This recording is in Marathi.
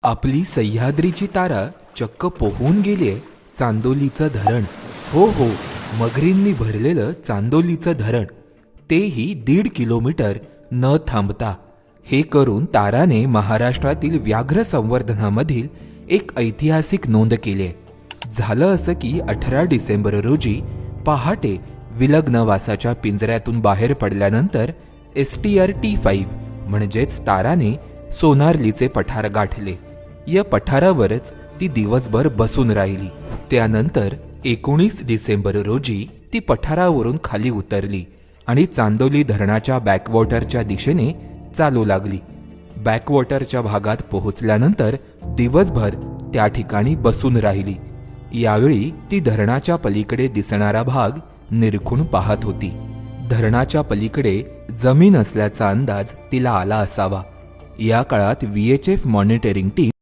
आपली सह्याद्रीची तारा चक्क पोहून गेलीये चांदोलीचं धरण. हो हो, मगरींनी भरलेलं चांदोलीचं धरण, तेही 1.5 किलोमीटर न थांबता. हे करून ताराने महाराष्ट्रातील व्याघ्र संवर्धनामधील एक ऐतिहासिक नोंद केली. झालं असं की 18 डिसेंबर रोजी पहाटे विलग्नवासाच्या पिंजऱ्यातून बाहेर पडल्यानंतर STR-T5 म्हणजेच ताराने सोनारलीचे पठार गाठले. या पठारावरच ती दिवसभर बसून राहिली. त्यानंतर 19 डिसेंबर रोजी ती पठारावरून खाली उतरली आणि चांदोली धरणाच्या बॅकवॉटरच्या दिशेने चालू लागली. बॅकवॉटरच्या भागात पोहोचल्यानंतर दिवसभर त्या ठिकाणी बसून राहिली. यावेळी ती धरणाच्या पलीकडे दिसणारा भाग निरखून पाहत होती. धरणाच्या पलीकडे जमीन असल्याचा अंदाज तिला आला असावा. या काळात VHF मॉनिटरिंग टीम